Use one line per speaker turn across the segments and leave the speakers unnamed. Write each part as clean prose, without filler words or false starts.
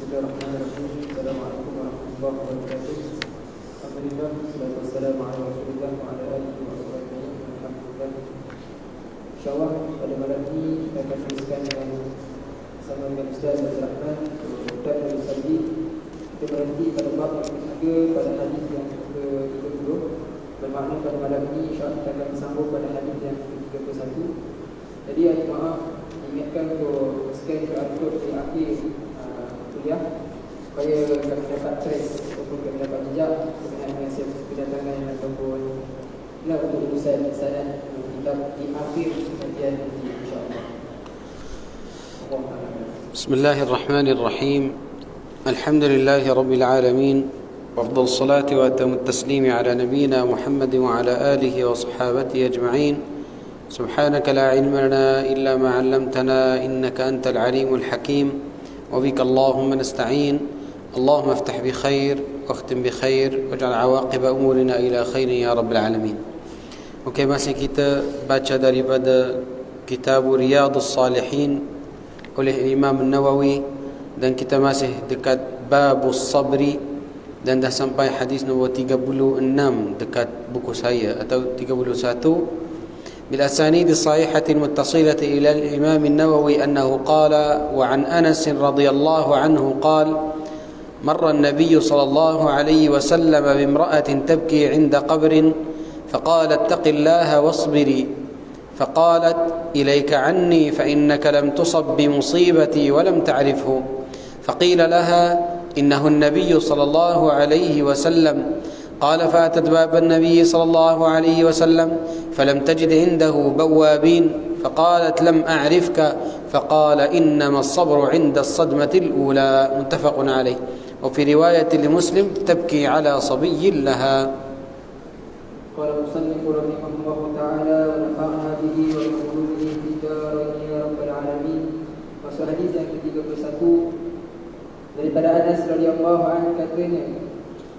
Bismillahirrahmanirrahim. Assalamualaikum warahmatullahi wabarakatuh. Alhamdulillah, wassalatu wassalamu ala Rasulillah wa ala alihi wa sahbihi. Alhamdulillah. InsyaAllah pada malam ini kita akan teruskan bersama dengan Ustaz Abdul Rahman Ustaz Abdul Sadi. Kita berhenti pada bab yang ketiga pada hadis yang ke-30. Bermakna pada malam ini insyaAllah kita akan sambung pada hadis yang ke-31. Jadi maaf, ingatkan untuk scan QR code di akhir kuliah supaya kami dapat trace ataupun kami dapat jejak berkenaan dengan kedatangan ataupun untuk urusan pesanan kita di akhir kajian ini, insyaAllah.
Bismillahirrahmanirrahim. Alhamdulillahi Rabbil Alamin. وأفضل الصلاة وأتم التسليم على نبينا محمد وعلى آله وصحابته أجمعين. سبحانك لا علم لنا إلا ما علمتنا إنك أنت العليم الحكيم وبك اللهم نستعين. اللهم افتح بخير واختم بخير واجعل عواقب أمورنا إلى خير يا رب العالمين. Okey, masih kita baca daripada kitab Riyadhus Salihin oleh Imam Nawawi dan kita masih dekat Babus Sabri dan dah sampai hadis nombor 36 dekat buku saya atau 31. بالأسانيد الصحيحة المتصلة إلى الإمام النووي أنه قال وعن أنس رضي الله عنه قال مر النبي صلى الله عليه وسلم بامرأة تبكي عند قبر فقال اتق الله واصبري فقالت إليك عني فإنك لم تصب بمصيبتي ولم تعرفه فقيل لها إنه النبي صلى الله عليه وسلم قال فأتت باب النبي صلى الله عليه وسلم فلم تجد عنده بوابين فقالت لم أعرفك فقال إنما الصبر عند الصدمة الأولى متفق عليه. وفي رواية لمسلم تبكي على صبي لها.
قال المصنف رحمه الله تعالى ونفعنا به وبعلومه في الدارين يا رب العالمين. Masuk hadis yang ke-31 daripada Anas radhiyallahu anhu katanya,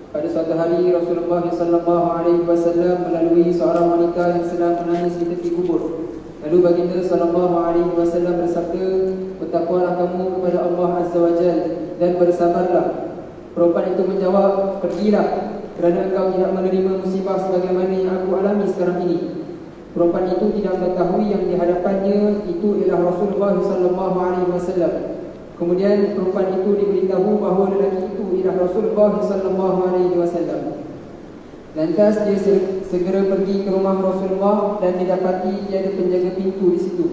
pada suatu hari Rasulullah sallallahu alaihi wasallam melalui seorang wanita yang sedang menangis di tepi kubur. Lalu baginda sallallahu alaihi wasallam bersabda, "Bertakwalah kamu kepada Allah Azza wa Jalla dan bersabarlah." Perempuan itu menjawab, "Pergilah, kerana engkau tidak menerima musibah sebagaimana yang aku alami sekarang ini." Perempuan itu tidak mengetahui yang di hadapannya itu ialah Rasulullah sallallahu alaihi wasallam. Kemudian perempuan itu diberitahu bahawa lelaki itu ialah Rasulullah sallallahu alaihi wasallam. Lantas dia segera pergi ke rumah Rasulullah dan didapati tiada penjaga pintu di situ.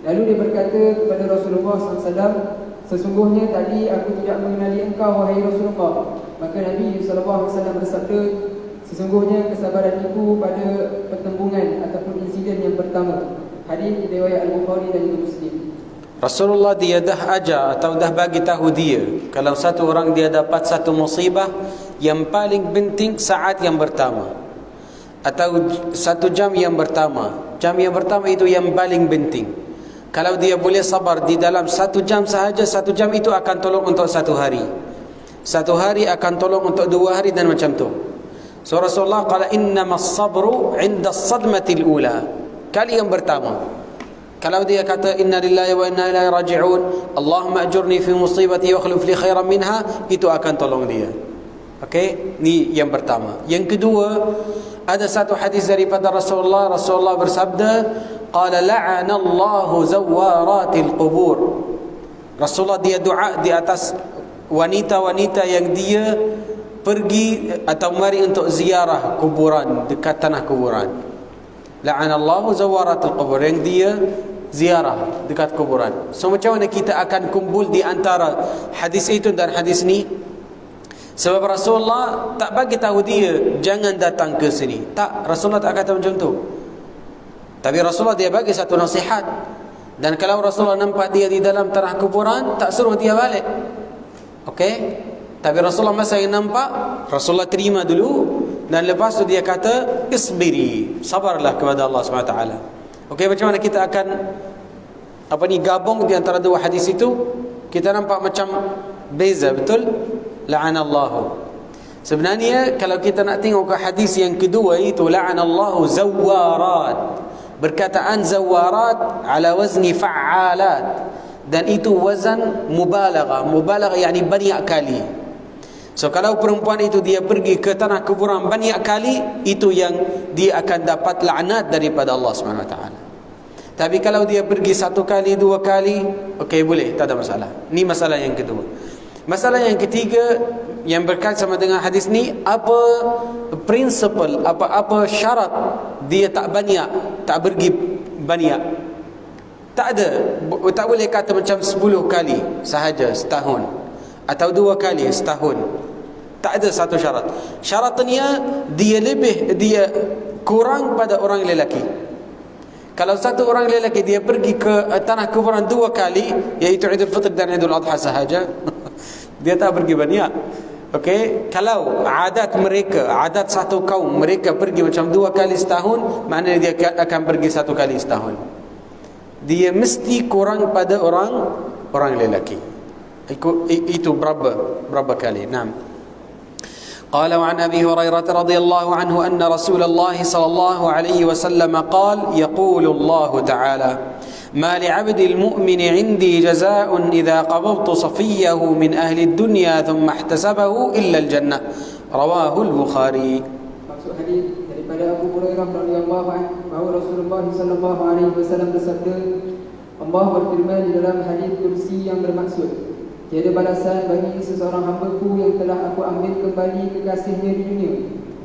Lalu dia berkata kepada Rasulullah SAW, "Sesungguhnya tadi aku tidak mengenali engkau, wahai Rasulullah." Maka Nabi SAW bersabda, "Sesungguhnya kesabaran itu pada pertembungan ataupun insiden yang pertama." Hadis riwayat Al-Bukhari dan juga Muslim.
Rasulullah dia dah ajar atau dah bagi tahu dia, kalau satu orang dia dapat satu musibah, yang paling penting saat yang pertama atau satu jam yang pertama. Jam yang pertama itu yang paling penting. Kalau dia boleh sabar di dalam satu jam sahaja, satu jam itu akan tolong untuk satu hari. Satu hari akan tolong untuk 2 hari dan macam tu. So Rasulullah qala innamas sabru 'inda as-sadmatil ula. Kali yang pertama. Kalau dia kata inna lillahi wa inna ilaihi raji'un, Allahumma ajurni fi musibati wa akhlif li khairan minha, itu akan tolong dia. Okey, ni yang pertama. Yang kedua, ada satu hadis daripada Rasulullah bersabda, qala la'ana Allahu zawaratil qubur. Rasulullah dia doa di atas wanita-wanita yang dia pergi atau mari untuk ziarah kuburan, dekat tanah kuburan. La'ana Allahu zawaratil qubur, yang dia ziarah dekat kuburan. So macam mana kita akan kumpul di antara hadis itu dan hadis ni? Sebab Rasulullah tak bagi tahu dia jangan datang ke sini. Tak, Rasulullah tak kata macam tu. Tapi Rasulullah dia bagi satu nasihat. Dan kalau Rasulullah nampak dia di dalam tanah kuburan, tak suruh dia balik. Okey? Tapi Rasulullah masa yang nampak, Rasulullah terima dulu dan lepas tu dia kata isbiri, sabarlah kepada Allah SWT. Okey, macam mana kita akan gabung di antara dua hadis itu? Kita nampak macam beza, betul? La'anallahu. Sebenarnya kalau kita nak tengok ke hadis yang kedua itu, la'anallahu zawarat. Perkataan zawarat ala wazni fa'alat. dan itu wazan mubalaghah. Mubalaghah yakni banyak kali. So kalau perempuan itu dia pergi ke tanah kuburan banyak kali, itu yang dia akan dapat laknat daripada Allah Subhanahu Wa Taala. Tapi kalau dia pergi 1 kali 2 kali, okey boleh, tak ada masalah. Ni masalah yang kedua. Masalah yang ketiga yang berkait sama dengan hadis ni, apa prinsipal, apa syarat dia tak banyak, tak pergi banyak. Tak ada, tak boleh kata macam 10 kali sahaja setahun atau 2 kali setahun. Tak ada satu syarat. Syaratnya dia kurang pada orang lelaki. Kalau satu orang lelaki dia pergi ke tanah kuburan 2 kali, iaitu Idul Fitr dan Idul Adha sahaja, dia tak pergi banyak. Okey, kalau adat mereka, adat satu kaum, mereka pergi macam 2 kali setahun, maknanya dia akan pergi 1 kali setahun. Dia mesti kurang pada orang lelaki. Itu berapa kali. Naam. قال وعن أبي هريرة رضي الله عنه أن رسول الله صلى الله عليه وسلم قال يقول الله تعالى ما لعبد المؤمن عندي جزاء إذا قبضت صفيه من أهل الدنيا ثم احتسبه إلا الجنة رواه البخاري.
Maksud hadis daripada Abu Hurairah radhiyallahu anhu bahawa Rasulullah sallallahu alaihi wasallam bersabda, Allah berfirman di dalam hadis kursi yang bermaksud, tiada balasan bagi seseorang hamba-Ku yang telah Aku ambil kembali kekasihnya di dunia,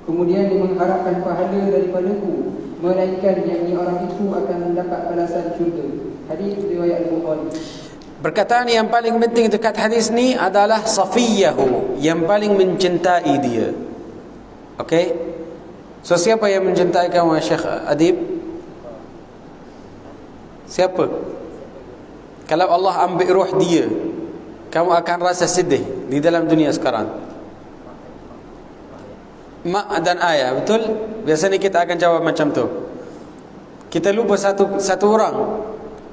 kemudian dia mengharapkan pahala daripada-Ku, melainkan yakni orang itu akan mendapat balasan syurga. Hadis riwayat Al-Bukhari.
Perkataan yang paling penting dekat hadis ni adalah safiyahu, yang paling mencintai dia. Okey? So siapa yang mencintai kamu, Syekh Adib? Siapa? Kalau Allah ambil roh dia, kamu akan rasa sedih di dalam dunia sekarang. Mak dan ayah, betul? Biasanya kita akan jawab macam tu. Kita lupa satu orang.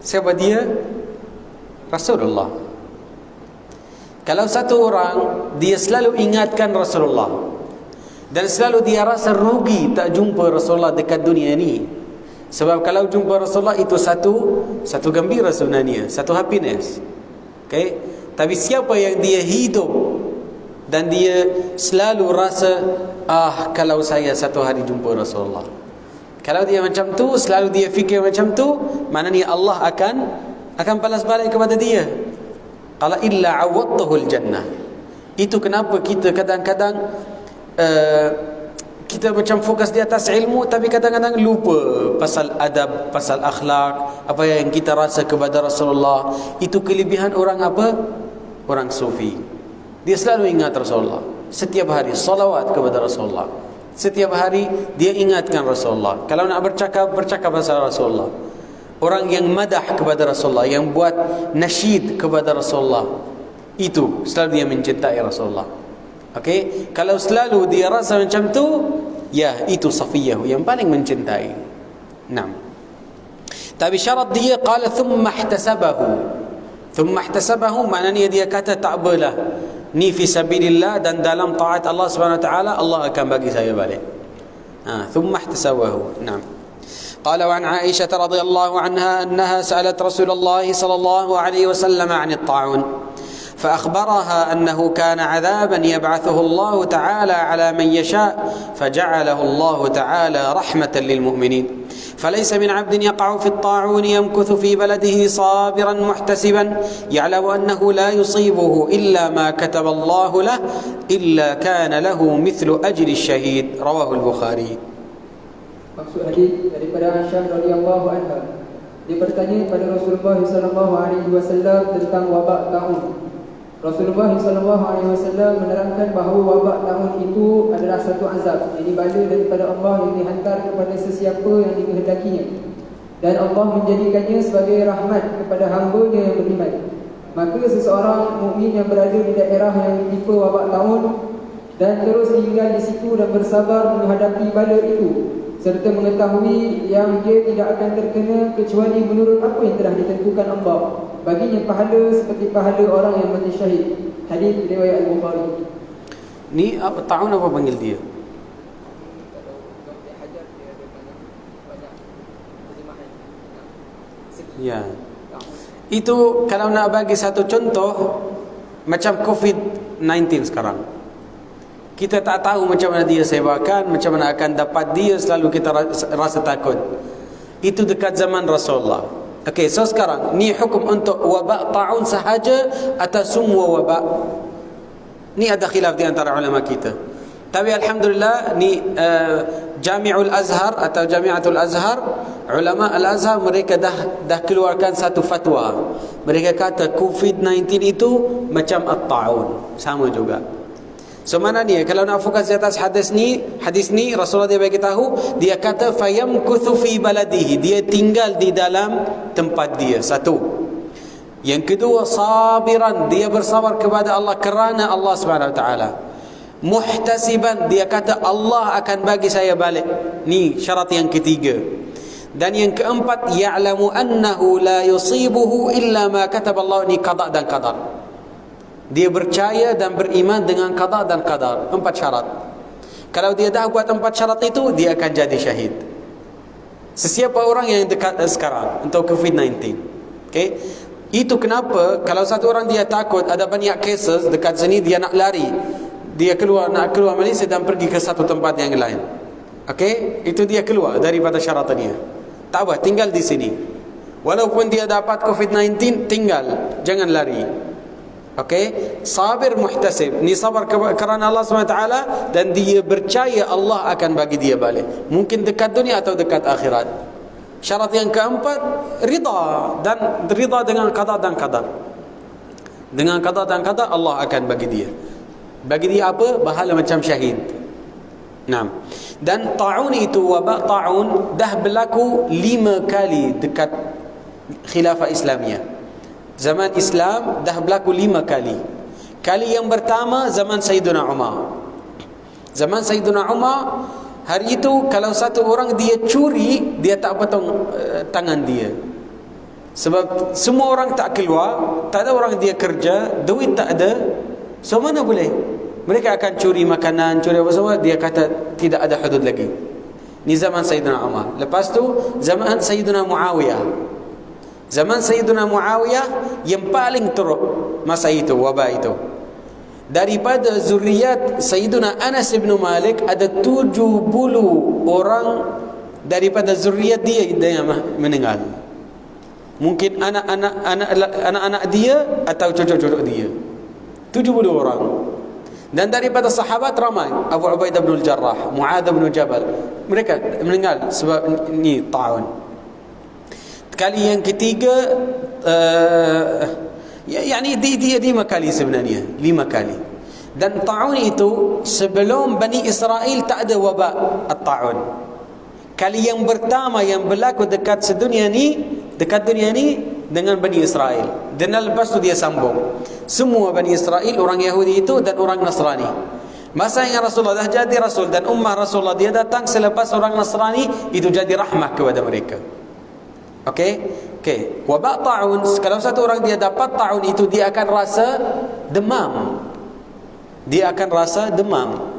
Siapa dia? Rasulullah. Kalau satu orang, dia selalu ingatkan Rasulullah, dan selalu dia rasa rugi tak jumpa Rasulullah dekat dunia ni. Sebab kalau jumpa Rasulullah itu satu gembira sebenarnya, satu happiness. Okay? Tapi siapa yang dia hidup dan dia selalu rasa, kalau saya satu hari jumpa Rasulullah. Kalau dia macam tu, selalu dia fikir macam tu, maknanya Allah akan balas balik kepada dia. Qala illa awadtuhul jannah. Itu kenapa kita kadang-kadang kita macam fokus di atas ilmu, tapi kadang-kadang lupa pasal adab, pasal akhlak, apa yang kita rasa kepada Rasulullah. Itu kelebihan orang apa? Orang sufi. Dia selalu ingat Rasulullah. Setiap hari salawat kepada Rasulullah. Setiap hari dia ingatkan Rasulullah. Kalau nak bercakap pasal Rasulullah. Orang yang madah kepada Rasulullah, yang buat nasyid kepada Rasulullah, itu selalu dia mencintai Rasulullah. Okey, kalau selalu dia rasa macam tu, ya, itu safiyahu, yang paling mencintai. Naam. Tapi syarat dia, qala thumma ihtasabahu. Thumma ihtasabahu maknanya dia kata tak apalah, ni fi sabilillah dan dalam taat Allah Subhanahu Wa Taala, Allah akan bagi saya balik. Thumma ihtasabahu. Naam. قال وعن عائشة رضي الله عنها أنها سألت رسول الله صلى الله عليه وسلم عن الطاعون فأخبرها أنه كان عذابا يبعثه الله تعالى على من يشاء فجعله الله تعالى رحمة للمؤمنين فليس من عبد يقع في الطاعون يمكث في بلده صابرا محتسبا يعلم أنه لا يصيبه إلا ما كتب الله له إلا كان له مثل أجر الشهيد رواه البخاري.
Maksud hadis daripada Aisyah radhiyallahu anha, dia bertanya kepada Rasulullah sallallahu alaihi wasallam tentang wabak taun. Rasulullah sallallahu alaihi wasallam menerangkan bahawa wabak taun itu adalah satu azab, ini bala daripada Allah yang dihantar kepada sesiapa yang dikehendakinya, dan Allah menjadikannya sebagai rahmat kepada hamba-Nya yang beriman. Maka seseorang mukmin yang berada di daerah yang ditimpa wabak taun dan terus tinggal di situ dan bersabar menghadapi bala itu, serta mengetahui yang dia tidak akan terkena kecuali menurut apa yang telah ditentukan Allah, baginya pahala seperti pahala orang yang mati syahid. Hadis riwayat Al-Bukhari.
Ni apa taun, apa panggil dia? Ya. Itu kalau nak bagi satu contoh, macam COVID-19 sekarang. Kita tak tahu macam mana dia sebarkan, macam mana akan dapat dia, selalu kita rasa takut. Itu dekat zaman Rasulullah. Okey, so sekarang ni hukum untuk wabak ta'un sahaja atau semua wabak? Ni ada khilaf di antara ulama kita. Tapi alhamdulillah ni Jami'ul Azhar atau Jami'atul Azhar, ulama Al-Azhar mereka dah keluarkan satu fatwa. Mereka kata COVID-19 itu macam at-ta'un, sama juga. So mana ni, kalau nak fokus di atas hadis ni Rasulullah dia bagi tahu, dia kata fayamkuthu fi baladihi, dia tinggal di dalam tempat dia. Satu. Yang kedua, sabiran, dia bersabar kepada Allah kerana Allah Subhanahu wa taala. Muhtasiban, dia kata Allah akan bagi saya balik. Ni syarat yang ketiga. Dan yang keempat, ya'lamu annahu la yusibuhu illa ma kataba Allah, ni qada dan qadar. Dia percaya dan beriman dengan qada dan qadar. 4 syarat. Kalau dia dah buat 4 syarat itu, dia akan jadi syahid. Sesiapa orang yang dekat sekarang untuk COVID-19. Okay? Itu kenapa kalau satu orang dia takut, ada banyak cases dekat sini, dia nak lari, dia nak keluar Malaysia dan pergi ke satu tempat yang lain. Okey, itu dia keluar daripada syaratnya. Tak apa, tinggal di sini. Walaupun dia dapat COVID-19, tinggal, jangan lari. Okey, sabir muhtasib, ni sabar kerana Allah SWT, dan dia percaya Allah akan bagi dia balik. Mungkin dekat dunia atau dekat akhirat. Syarat yang keempat, rida, dan rida dengan qada dan qadar. Dengan qada dan qadar Allah akan bagi dia. Bagi dia apa? Bahala macam syahid. Naam. Dan ta'un itu, wabak ta'un dah berlaku 5 kali dekat khilafah Islamiyah. Zaman Islam dah berlaku 5 kali. Kali yang pertama zaman Sayyidina Umar. Zaman Sayyidina Umar, hari itu kalau satu orang dia curi, dia tak potong tangan dia. Sebab semua orang tak keluar, tak ada orang dia kerja, duit tak ada. So mana boleh? Mereka akan curi makanan, curi apa semua. Dia kata tidak ada hudud lagi. Ni zaman Sayyidina Umar. Lepas tu zaman Sayyidina Muawiyah. Zaman Sayyidina Muawiyah yang paling teruk masa itu, wabak itu. Daripada zuriat Sayyidina Anas bin Malik, ada 70 orang daripada zuriat dia yang meninggal. Mungkin anak-anak dia atau cucu-cucu dia. 70 orang. Dan daripada sahabat ramai, Abu Ubaidah bin Al-Jarrah, Mu'adz bin Jabal, mereka meninggal sebab ni ta'un. Kali yang ketiga, yakni dia 5 kali sebenarnya, 5 kali. Dan ta'un itu sebelum Bani Israel tak ada wabak at-ta'un. Kali yang pertama yang berlaku dekat dunia ni dengan Bani Israel. Dan lepas tu dia sambung. Semua Bani Israel, orang Yahudi itu dan orang Nasrani. Masa yang Rasulullah dah jadi Rasul dan ummah Rasulullah, dia datang selepas orang Nasrani itu jadi rahmah kepada mereka. Okey. Wabak ta'un, kalau satu orang dia dapat ta'un itu, dia akan rasa demam. Dia akan rasa demam.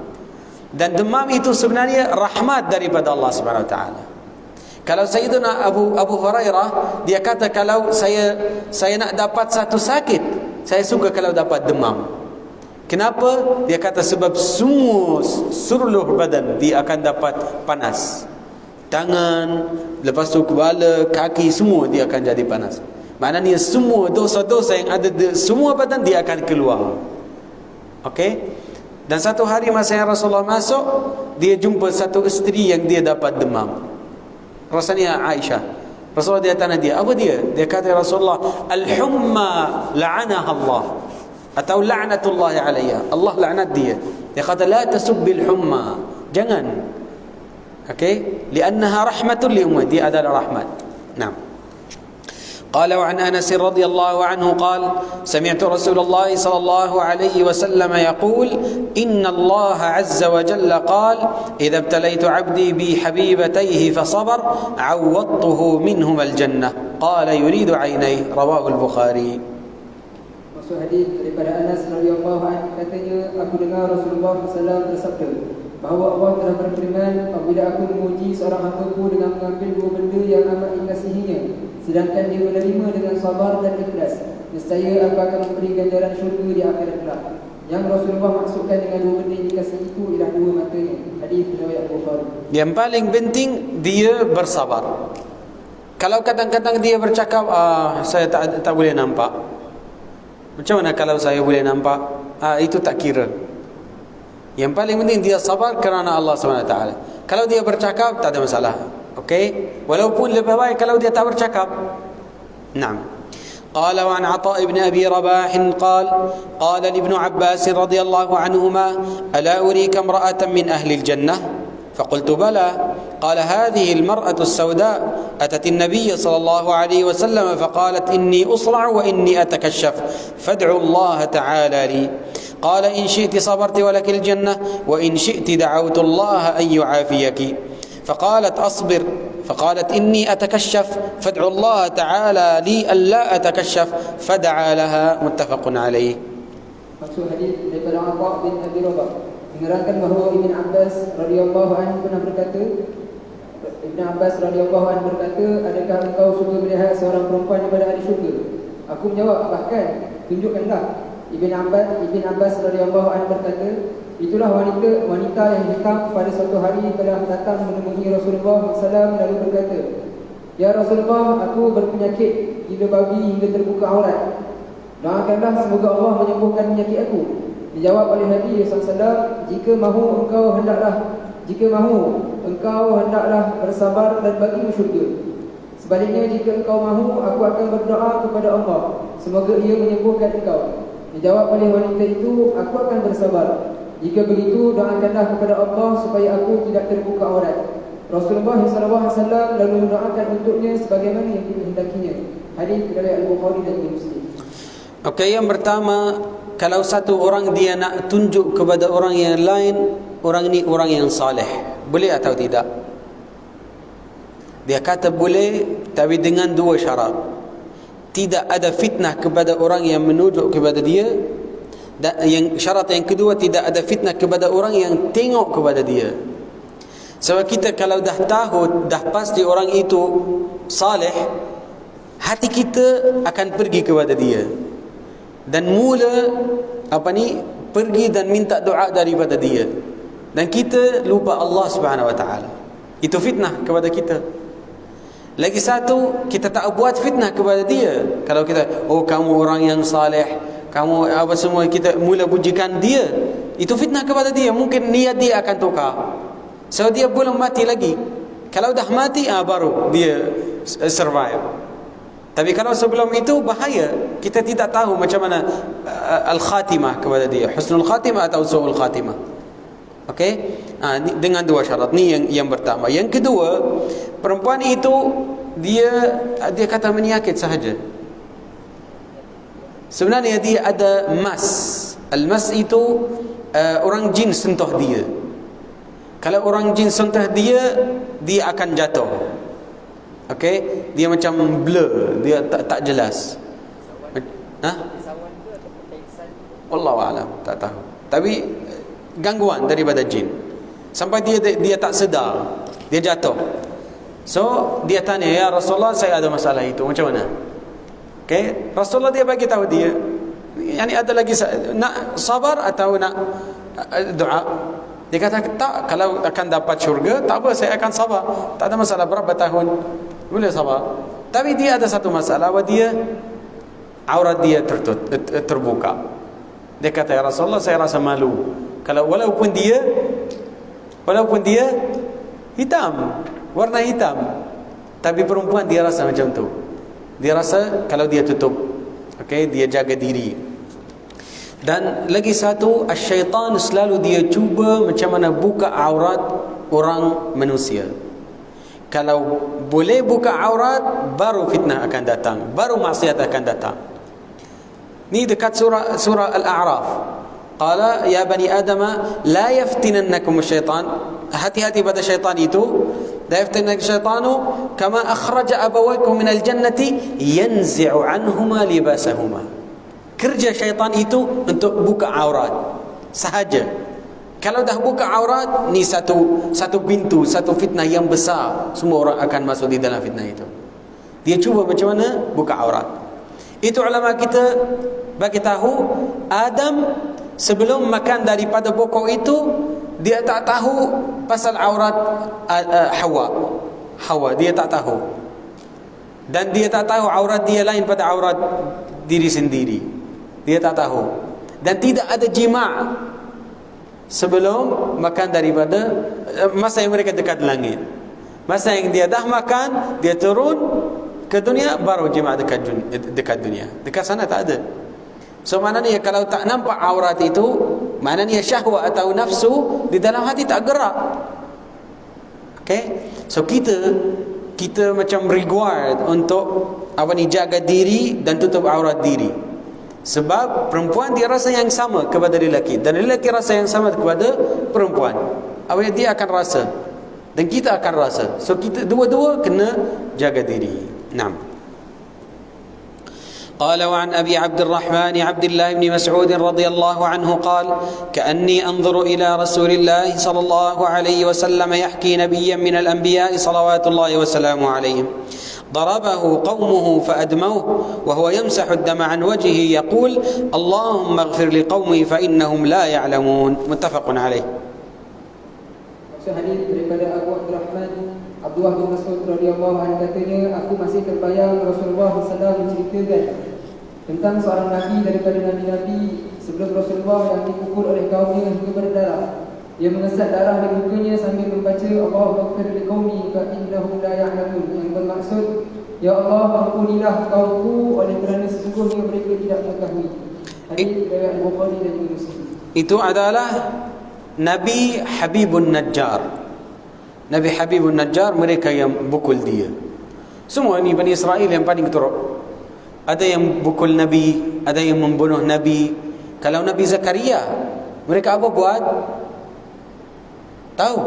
Dan demam itu sebenarnya rahmat daripada Allah Subhanahu wa taala. Kalau Sayyidina Abu Hurairah, dia kata kalau saya nak dapat satu sakit, saya suka kalau dapat demam. Kenapa? Dia kata sebab semua seluruh badan dia akan dapat panas. Tangan, lepas tu kepala, kaki, semua dia akan jadi panas. Maknanya semua dosa-dosa yang ada di semua badan dia akan keluar. Okey? Dan satu hari masa yang Rasulullah masuk, dia jumpa satu isteri yang dia dapat demam. Rasanya Aisyah. Rasulullah dia tanya dia, apa dia? Dia kata Rasulullah, al-humma la'anaha Allah, atau la'natullah alaiha. Allah laknat dia. Dia kata la tasubbil humma. Jangan. Okey? Li'annaha rahmatun li ummah. Dia adalah rahmat. Naam. قال وعن أنس رضي الله عنه قال سمعت رسول الله صلى الله عليه وسلم يقول إن الله عز وجل قال إذا ابتليت عبدي بحبيبتيه فصبر عوضته منهما الجنة قال يريد عينيه رواه البخاري.
Maksud hadis daripada Anas radhiyallahu anhu, katanya aku dengar Rasulullah SAW bersabda bahawa Allah telah berfirman, apabila aku memuji seorang hamba-Ku dengan mengambil 2 benda yang amat dikasihinya, sedangkan dia menerima dengan sabar dan ikhlas, nescaya aku akan memberi ganjaran syurga di akhirat kelak. Yang Rasulullah maksudkan dengan dua benda yang dikasih itu ialah dua matanya. Hadis riwayat Bukhari.
Yang paling penting dia bersabar. Kalau kadang-kadang dia bercakap, saya tak boleh nampak. Macam mana kalau saya boleh nampak? Itu tak kira. Yang paling penting dia sabar kerana Allah SWT. Kalau dia bercakap, tak ada masalah. Okey? Walaupun lebih baik kalau dia tak bercakap. Naam. قال وعن عطاء بن أبي رباح قال قال لابن عباس رضي الله عنهما ألا أريك امرأة من أهل الجنة فقلت بلى قال هذه المرأة السوداء أتت النبي صلى الله عليه وسلم فقالت إني أصرع وإني أتكشف فادعوا الله تعالى لي قال إن شئت صبرت ولك الجنة وإن شئت دعوت الله أن يعافيك فقالت أصبر فقالت إني أتكشف فادعوا الله تعالى لي ألا أتكشف فدعا لها متفق عليه.
Maksud hadis daripada Atha bin Abi Rabah menerangkan bahawa Ibn Abbas radhiyallahu anhu pernah berkata, adakah engkau suka melihat seorang perempuan daripada ahli syurga? Aku menjawab, bahkan tunjukkanlah. Ibn Abbas radhiyallahu anhu berkata, itulah wanita yang hitam pada suatu hari telah datang menemui Rasulullah SAW lalu berkata, Ya Rasulullah, aku berpenyakit gila babi hingga terbuka aurat. Doakanlah semoga Allah menyembuhkan penyakit aku. Dijawab oleh Nabi SAW, jika mahu engkau hendaklah bersabar dan bagimu syurga. Sebaliknya, jika engkau mahu, aku akan berdoa kepada Allah, semoga ia menyembuhkan engkau. Dijawab oleh wanita itu, aku akan bersabar. Jika begitu, doakanlah kepada Allah supaya aku tidak terbuka aurat. Rasulullah SAW lalu mendoakan untuknya sebagaimana yang dihendakinya. Hadis riwayat Al-Bukhari dan Muslim.
Okey, yang pertama, kalau satu orang dia nak tunjuk kepada orang yang lain, orang ini orang yang saleh, boleh atau tidak? Dia kata boleh, tapi dengan dua syarat. Tidak ada fitnah kepada orang yang menunjuk kepada dia, dan yang syarat yang kedua, tidak ada fitnah kepada orang yang tengok kepada dia. Sebab kita kalau dah tahu, dah pasti orang itu saleh, hati kita akan pergi kepada dia dan mula pergi dan minta doa daripada dia, dan kita lupa Allah Subhanahu Wa Taala. Itu fitnah kepada kita. Lagi satu, kita tak buat fitnah kepada dia. Kalau kita, oh kamu orang yang saleh, kamu apa semua, kita mula pujikan dia, itu fitnah kepada dia. Mungkin niat dia akan tukar. So dia belum mati lagi. Kalau dah mati, baru dia survive. Tapi kalau sebelum itu, bahaya. Kita tidak tahu macam mana al-khatimah kepada dia, husnul khatimah atau su'ul khatimah. Okey? Dengan dua syarat ni yang pertama. Yang kedua, perempuan itu dia kata menyakit sahaja. Sebenarnya dia ada mas. Al-mas itu orang jin sentuh dia. Kalau orang jin sentuh dia, dia akan jatuh. Okey? Dia macam blur, dia tak jelas. Wallahu a'lam, tak tahu. Tapi gangguan daripada jin. Sampai dia tak sedar, dia jatuh. So dia tanya, ya Rasulullah, saya ada masalah itu, macam mana? Okay? Rasulullah dia bagi tahu dia, yani ada lagi nak sabar atau nak doa? Dia kata tak, kalau akan dapat syurga, tak apa, saya akan sabar, tak ada masalah, berapa tahun boleh sabar. Tapi dia ada satu masalah, dia aurat dia terbuka. Dia kata, ya Rasulullah, saya rasa malu. Kalau walaupun dia hitam, warna hitam, tapi perempuan dia rasa macam tu. Dia rasa kalau dia tutup, okey, dia jaga diri. Dan lagi satu, syaitan selalu dia cuba macam mana buka aurat orang manusia. Kalau boleh buka aurat, baru fitnah akan datang, baru maksiat akan datang. Ni dekat surah Al-A'raf. Qala ya bani Adam la yaftinannakum syaitan. Hati-hati pada syaitan itu. La yaftinannakum syaitanu kama akhraja abawaykum minal jannati yanzi'u anhuma libasahuma. Kerja syaitan itu untuk buka aurat sahaja. Kalau dah buka aurat, ni satu pintu, satu fitnah yang besar. Semua orang akan masuk di dalam fitnah itu. Dia cuba macam mana buka aurat. Itu ulama kita bagi tahu Adam sebelum makan daripada pokok itu, dia tak tahu pasal aurat Hawa dia tak tahu. Dan dia tak tahu aurat dia lain pada aurat diri sendiri. Dia tak tahu. Dan tidak ada jima' sebelum makan daripada masa yang mereka dekat langit. Masa yang dia dah makan, dia turun ke dunia, baru jima' dekat dunia. Dekat sana tak ada. So maknanya kalau tak nampak aurat itu, maknanya syahwat atau nafsu di dalam hati tak gerak. Okay? So kita macam reward untuk jaga diri dan tutup aurat diri. Sebab perempuan dia rasa yang sama kepada lelaki, dan lelaki rasa yang sama kepada perempuan. Dia akan rasa dan kita akan rasa. So kita dua-dua kena jaga diri. Naam. قال وعن أبي عبد الرحمن عبد الله بن مسعود رضي الله عنه قال كأني أنظر إلى رسول الله صلى الله عليه وسلم يحكي نبيا من الأنبياء صلوات الله وسلامه عليهم ضربه قومه فأدموه وهو يمسح الدم عن وجهه يقول اللهم اغفر لقومي فإنهم لا يعلمون متفق عليه.
Hadis daripada Abu Abdurrahman Abdullah bin Mas'ud radhiyallahu anhu katanya, aku masih terbayang Rasulullah SAW menceritakan tentang seorang nabi daripada nabi-nabi sebelum Rasulullah yang dipukul oleh kaumnya hingga berdarah. Dia mengesat darah di mukanya sambil membaca Allahumma ighfir liqaumi fa innahum la ya'lamun, yang bermaksud, ya Allah, ampunilah kaumku oleh kerana sesungguhnya mereka tidak mengetahui. Hadis riwayat Bukhari dan Muslim.
Itu adalah Nabi Habibun Najjar. Nabi Habibun Najjar, mereka yang pukul dia. Semua ini Bani Israel yang paling teruk. Ada yang pukul Nabi, ada yang membunuh Nabi. Kalau Nabi Zakaria, mereka apa buat? Tahu?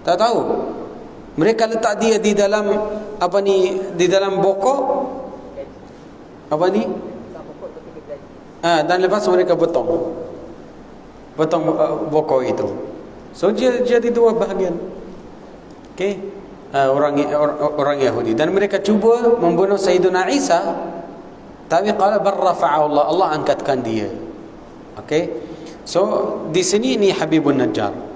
Tak tahu. Mereka letak dia di dalam di dalam bokok. Dan lepas mereka potong bokok itu. So jadi dua bahagian. Okay? Orang Yahudi, dan mereka cuba membunuh Sayyidina Isa, tapi qala bar rafa'ahu Allah, Allah angkatkan dia. Okay? So di sini ini Habibun Najjar.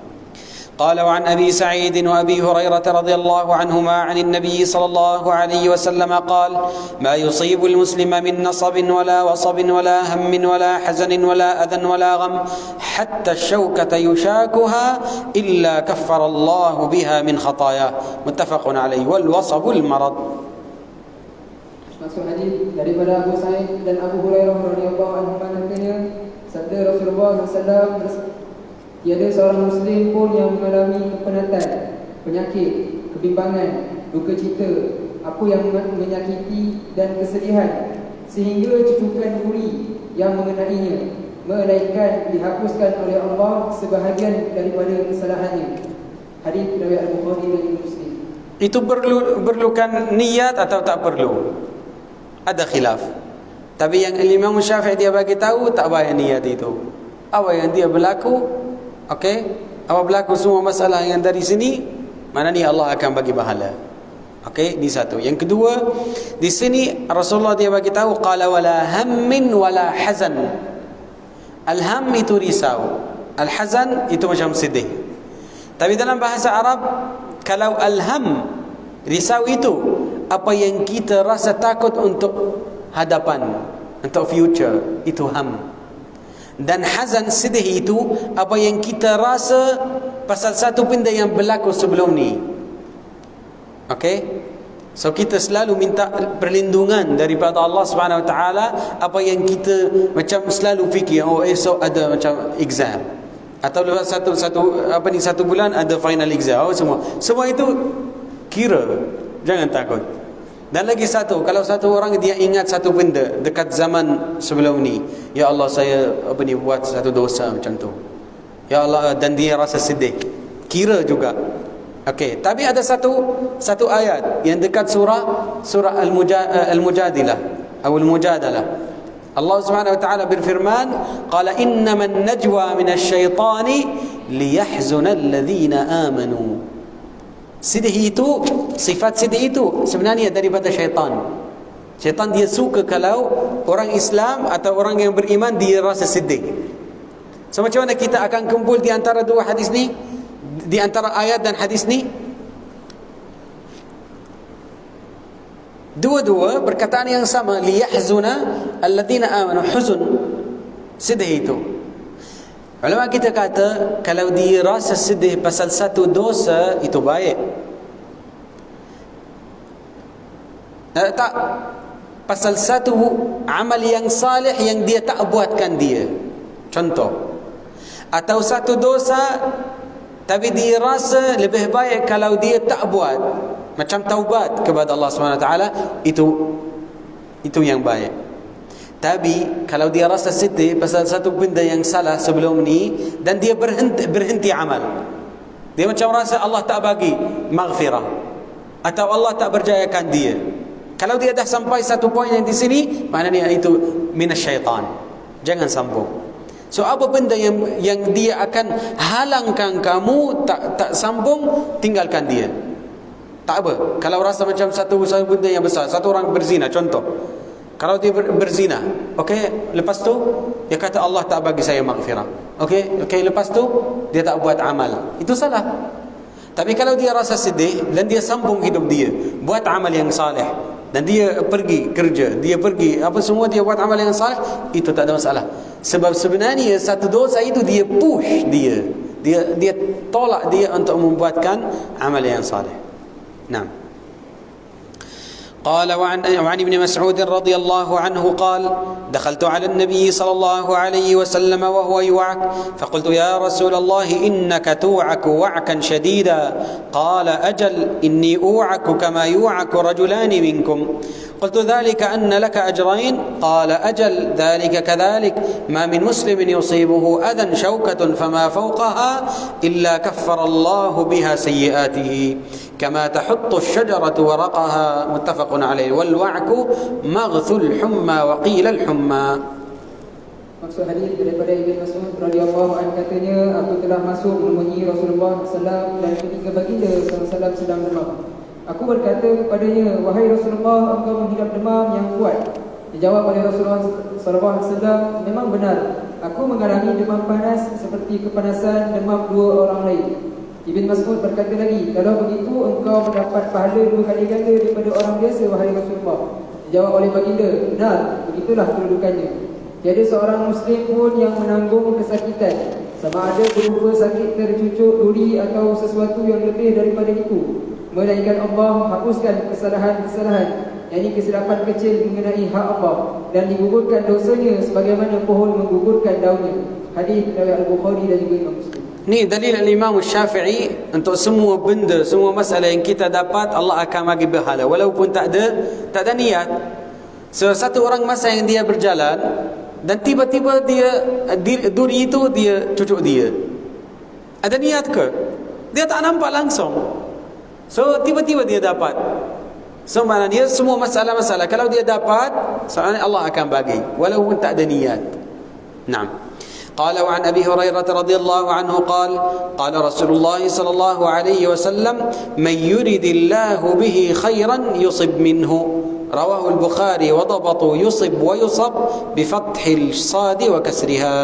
قال وعن أبي سعيد وأبي هريرة رضي الله عنهما عن النبي صلى الله عليه وسلم قال ما يصيب المسلم من نصب ولا وصب ولا هم ولا حزن ولا أذى ولا غم حتى الشوكة يشاكها إلا كفر الله بها من خطاياه متفق عليه والوصب المرض.
Masuk hadis daripada Abu Sa'id dan Abu Hurairah radhiyallahu anhu katanya, sabda Rasulullah SAW, tiada seorang Muslim pun yang mengalami kepenatan, penyakit, kebimbangan, duka cita, apa yang menyakiti dan kesedihan, sehingga cucukan duri yang mengenainya, melainkan dihapuskan oleh Allah sebahagian daripada kesalahannya. Hadis riwayat Bukhari dan Muslim.
Itu perlukan niat atau tak perlu? Ada khilaf. Tapi yang Imam Syafi'i dia bagi tahu tak payah niat itu. Apa yang dia berlaku, okey, apa berlaku semua masalah yang dari sini, mana ni Allah akan bagi pahala. Okey, ini satu. Yang kedua, di sini Rasulullah dia bagi tahu qala wala hammin wala hazan. Al-ham itu risau, al-hazan itu macam sedih. Tapi dalam bahasa Arab, kalau al-ham, risau itu apa yang kita rasa takut untuk hadapan, untuk future, itu ham. Dan hazan, sedih itu apa yang kita rasa pasal satu benda yang berlaku sebelum ni. Okey? So kita selalu minta perlindungan daripada Allah Subhanahu Wa Taala apa yang kita macam selalu fikir, oh esok ada macam exam, atau lepas satu bulan ada final exam, semua itu kira, jangan takut. Dan lagi satu, kalau satu orang dia ingat satu benda dekat zaman sebelum ni, ya Allah saya buat satu dosa macam tu, ya Allah, dan dia rasa sedih, kira juga. Okey, tapi ada satu ayat yang dekat surah Al-Mujadilah atau Al-Mujadalah. Allah Subhanahu Wa Taala berfirman, qala innaman najwa minasy syaitani liyahzuna alladhina amanu. Sedih itu, sifat sedih itu sebenarnya daripada syaitan. Syaitan dia suka kalau orang Islam atau orang yang beriman dia rasa sedih. So macam mana kita akan kumpul di antara dua hadis ni, di antara ayat dan hadis ni? Dua-dua perkataan yang sama, liyahzuna alladhina amanu, huzun, sedih itu. Ulama kita kata kalau dia rasa sedih pasal satu dosa itu baik. Tak, pasal satu amal yang salih yang dia tak buatkan dia. Contoh, atau satu dosa tapi dia rasa lebih baik kalau dia tak buat, macam taubat kepada Allah SWT, itu yang baik. Tapi kalau dia rasa sedih pasal satu benda yang salah sebelum ni dan dia berhenti amal, dia macam rasa Allah tak bagi maghfirah atau Allah tak berjayakan dia. Kalau dia dah sampai satu poin yang di sini, maknanya itu minasyaitan. Jangan sambung. So apa benda yang dia akan halangkan kamu tak sambung, tinggalkan dia. Tak apa. Kalau rasa macam satu benda yang besar, satu orang berzina contoh. Kalau dia berzina, okey, lepas tu dia kata Allah tak bagi saya maghfirah. Okey, lepas tu dia tak buat amal. Itu salah. Tapi kalau dia rasa sedih dan dia sambung hidup dia, buat amal yang saleh, dan dia pergi kerja, dia pergi apa semua, dia buat amal yang saleh, itu tak ada masalah. Sebab sebenarnya satu dosa itu dia push dia tolak dia untuk membuatkan amal yang saleh. Naam. قال وعن ابن مسعود رضي الله عنه قال دخلت على النبي صلى الله عليه وسلم وهو يوعك فقلت يا رسول الله إنك توعك وعكا شديدا قال أجل إني أوعك كما يوعك رجلان منكم قلت ذلك أن لك أجرين قال أجل ذلك كذلك ما من مسلم يصيبه أذى شوكة فما فوقها إلا كفر الله بها سيئاته كما تحط الشجرة ورقها متفق عليه والوعك مغث الحمى وقيل الحمى.
Maksud hadis daripada Ibn Mas'ud radhiyallahu anhu katanya, aku telah masuk menemui Rasulullah SAW dan ketika baginda SAW sedang demam. Aku berkata kepadanya, wahai Rasulullah, engkau menghidap demam yang kuat. Dijawab oleh Rasulullah SAW, memang benar, aku mengalami demam panas seperti kepanasan demam dua orang lain. Ibn Mas'ud berkata lagi, kalau begitu engkau mendapat pahala 2 kali ganda daripada orang biasa, wahai Rasulullah. Dijawab oleh baginda, benar, begitulah kedudukannya. Tiada seorang Muslim pun yang menanggung kesakitan, sama ada berupa sakit tercucuk duri atau sesuatu yang lebih daripada itu, melainkan Allah menghapuskan kesalahan-kesalahan, yakni kesilapan kecil mengenai hak Allah, dan digugurkan dosanya sebagaimana pohon menggugurkan daunnya. Hadis riwayat Al-Bukhari dan juga Imam Muslim.
Ni dalil Imam Syafi'i untuk semua benda, semua masalah yang kita dapat Allah akan bagi pahala walaupun tak ada niat. So, satu orang masa yang dia berjalan dan tiba-tiba duri itu dia cucuk dia. Ada niat ke? Dia tak nampak langsung. So tiba-tiba dia dapat. So maknanya semua masalah-masalah kalau dia dapat, soalnya Allah akan bagi walaupun tak ada niat. Naam. قال وعن أبي هريرة رضي الله عنه قال قال رسول الله صلى الله عليه وسلم من يرد الله به خيرا يصب منه رواه البخاري وضبطوا يصب ويصب بفتح الصاد وكسرها.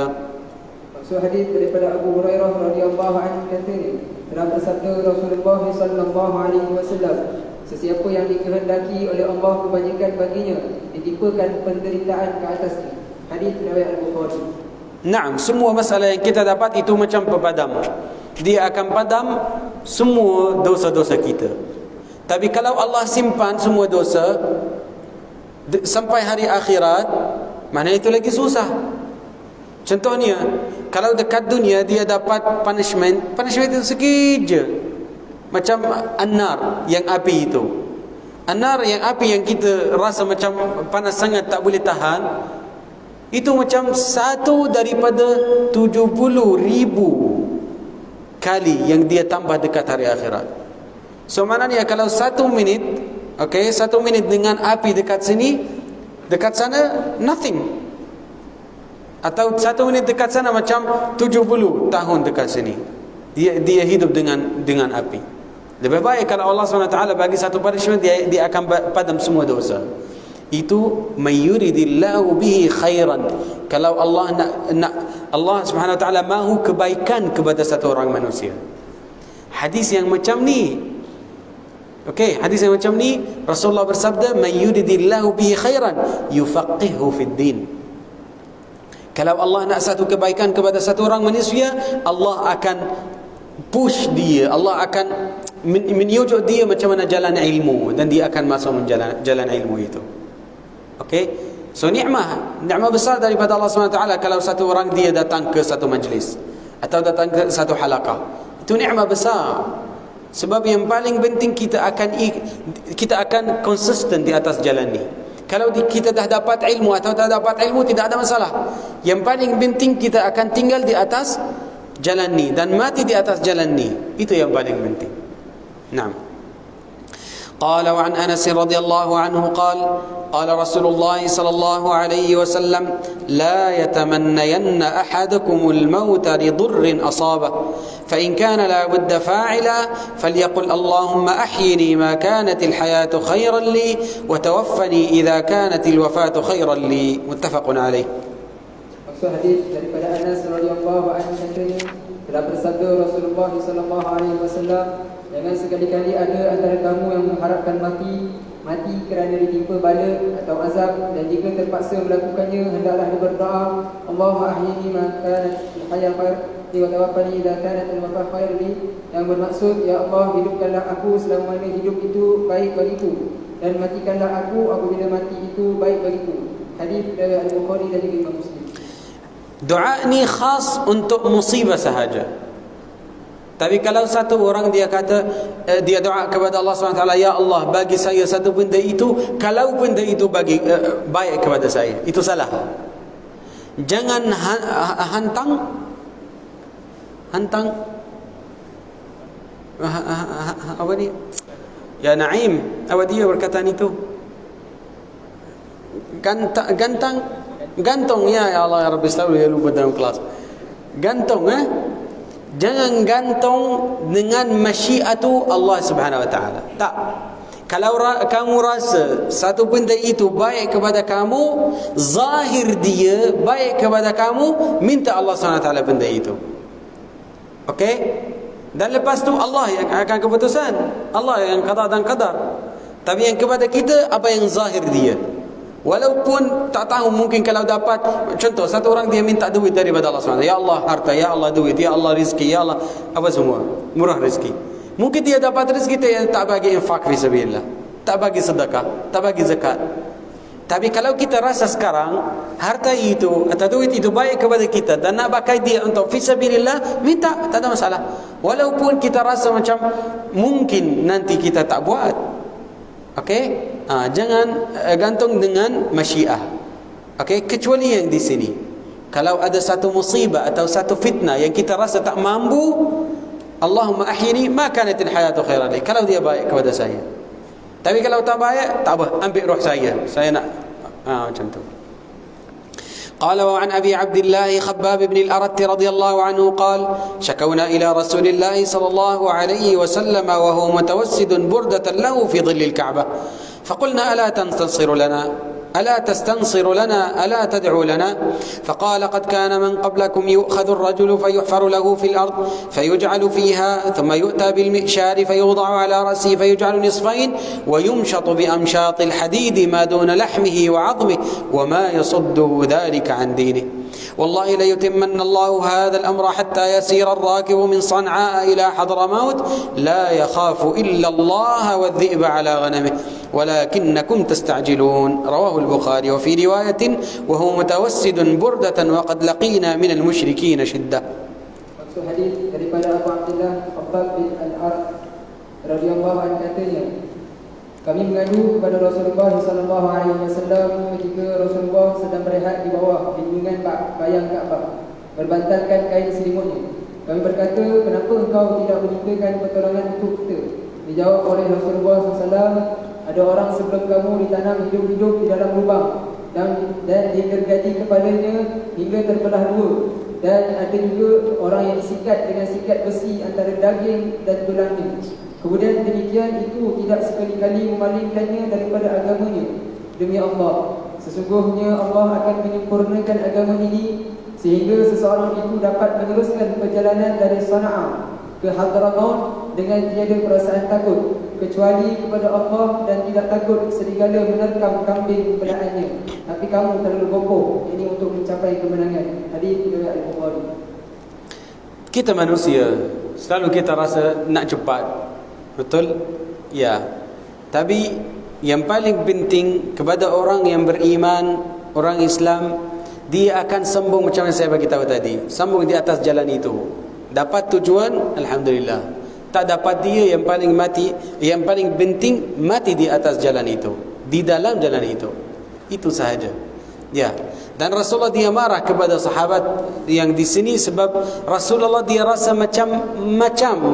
Maksud hadis daripada Abu Hurairah radhiyallahu anhu katanya, telah bersabda Rasulullah sallallahu alaihi wasallam, sesiapa yang dikehendaki oleh Allah kebanyakan baginya, ditimpakan penderitaan ke atasnya. Hadis riwayat Al-Bukhari.
Naam, semua masalah yang kita dapat itu macam pemadam. Dia akan padam semua dosa-dosa kita. Tapi kalau Allah simpan semua dosa sampai hari akhirat, maknanya itu lagi susah. Contohnya, kalau dekat dunia dia dapat punishment itu sikit je. Macam an-nar, yang api itu. An-nar, yang api yang kita rasa macam panas sangat tak boleh tahan, itu macam satu daripada 70,000 kali yang dia tambah dekat hari akhirat. So maknanya kalau 1 minit, 1 minit dengan api dekat sini, dekat sana nothing. Atau 1 minit dekat sana macam 70 tahun dekat sini. Dia hidup dengan api. Lebih baik kalau Allah SWT bagi satu punishment, dia akan padam semua dosa. Itu mayyuridillahu bihi khairan. Kalau Allah nak Allah Subhanahu wa taala mahu kebaikan kepada satu orang manusia. Hadis yang macam ni, okey, hadis yang macam ni Rasulullah bersabda, mayyuridillahu bihi khairan yufaqihu fid din. Kalau Allah nak satu kebaikan kepada satu orang manusia, Allah akan push dia, Allah akan menyujuk dia macam mana jalan ilmu, dan dia akan masuk jalan ilmu itu. Okey, so nikmah besar daripada Allah SWT kalau satu orang dia datang ke satu majlis atau datang ke satu halaqah. Itu nikmah besar. Sebab yang paling penting kita akan konsisten di atas jalan ni. Kalau kita dah dapat ilmu atau tak dapat ilmu, tidak ada masalah. Yang paling penting kita akan tinggal di atas jalan ni dan mati di atas jalan ni. Itu yang paling penting. Naam. قال وعن أنس رضي الله عنه قال رسول الله صلى الله عليه وسلم لا يتمنين أحدكم الموت لضر أصابه فإن كان لا بد فاعلا فليقل اللهم أحيني ما كانت الحياة خيرا لي وتوفني إذا كانت الوفاة خيرا لي. متفق عليه.
Maksud hadis daripada Anas radhiyallahu anhu katanya, telah bersabda Rasulullah sallallahu alaihi wasallam, jangan sekali-kali ada antara kamu yang mengharapkan mati kerana ditimpa bala atau azab, dan jika terpaksa melakukannya hendaklah dia berdoa, Allahumma ahyini ma kanat al-hayat khair li wa tawaffani idza kanat al-wafah khair li, yang bermaksud, ya Allah, hidupkanlah aku selama mana hidup itu baik bagiku, dan matikanlah aku apabila mati itu baik bagiku. Hadis dari Al-Bukhari dan juga Imam Muslim.
Doa ni khas untuk musibah sahaja. Tapi kalau satu orang dia kata, dia doa kepada Allah SWT, ya Allah, bagi saya satu benda itu, kalau benda itu bagi baik kepada saya, itu salah. Jangan hantang apa ni, ya Naim, apa dia perkataan itu, gantung ya Allah ya Rabbi, selalu ya lupa dalam kelas. Gantung jangan gantung dengan masyiatu Allah Subhanahu wa taala. Tak. Kalau kamu rasa satu benda itu baik kepada kamu, zahir dia baik kepada kamu, minta Allah Subhanahu wa taala benda itu. Okey? Dan lepas tu Allah yang akan keputusan, Allah yang qada dan qadar. Tapi yang kepada kita apa yang zahir dia. Walaupun tak tahu, mungkin kalau dapat, contoh satu orang dia minta duit daripada Allah SWT, ya Allah harta, ya Allah duit, ya Allah rizki, ya Allah apa semua, murah rizki. Mungkin dia dapat rizki, dia tak bagi infak fisabilillah, tak bagi sedekah, tak bagi zakat. Tapi kalau kita rasa sekarang harta itu atau duit itu baik kepada kita dan nak pakai dia untuk fisabilillah, minta, tak ada masalah. Walaupun kita rasa macam mungkin nanti kita tak buat. Okey, jangan gantung dengan masyiah. Okey, kecuali yang di sini. Kalau ada satu musibah atau satu fitnah yang kita rasa tak mampu, Allahumma ahyini ma kanatil hayatu khairan li. Kalau dia baik kepada saya. Tapi kalau tak baik, tak apa, ambil roh saya. Saya nak macam tu. قال وعن أبي عبد الله خباب بن الأرت رضي الله عنه قال شكونا إلى رسول الله صلى الله عليه وسلم وهو متوسد بردة له في ظل الكعبة فقلنا ألا تستنصر لنا ألا تدعو لنا فقال قد كان من قبلكم يؤخذ الرجل فيحفر له في الأرض فيجعل فيها ثم يؤتى بالمئشار فيوضع على رأسه فيجعل نصفين ويمشط بأمشاط الحديد ما دون لحمه وعظمه وما يصده ذلك عن دينه والله ليتمن الله هذا الأمر حتى يسير الراكب من صنعاء إلى حضرموت لا يخاف إلا الله والذئب على غنمه ولكنكم تستعجلون رواه البخاري وفي رواية وهو متوسد بردة وقد لقينا من المشركين شدة.
Maksud hadis daripada Abu Abdullah Khabbab bin Al-Arat radhiyallahu anhu katanya, kami mengadu kepada Rasulullah sallallahu alaihi wasallam ketika Rasulullah sedang berehat di bawah bimbingan bayang Kaabah, berbantalkan kain selimutnya. Kami berkata, kenapa engkau tidak memintakan pertolongan untuk kita? Dijawab oleh Rasulullah SAW, ada orang sebelum kamu ditanam hidup-hidup di dalam lubang dan digergaji kepalanya hingga terbelah dua, dan ada juga orang yang disikat dengan sikat besi antara daging dan tulangnya. Kemudian demikian itu tidak sekali-kali memalingkannya daripada agamanya. Demi Allah, sesungguhnya Allah akan menyempurnakan agama ini sehingga seseorang itu dapat meneruskan perjalanan dari Sana'a ke Hadramaut dengan tiada perasaan takut kecuali kepada Allah dan tidak takut serigala menerkam kambing pembelaannya. Tapi kamu terlalu kokoh ini untuk mencapai kemenangan. Hadis riwayat Al-Bukhari.
Kita manusia selalu kita rasa nak cepat. Betul? Ya. Tapi yang paling penting kepada orang yang beriman, orang Islam, dia akan sambung macam yang saya bagi tahu tadi. Sambung di atas jalan itu. Dapat tujuan, alhamdulillah. Tak dapat dia yang paling penting mati di atas jalan itu, di dalam jalan itu. Itu sahaja. Ya. Dan Rasulullah dia marah kepada sahabat yang di sini sebab Rasulullah dia rasa macam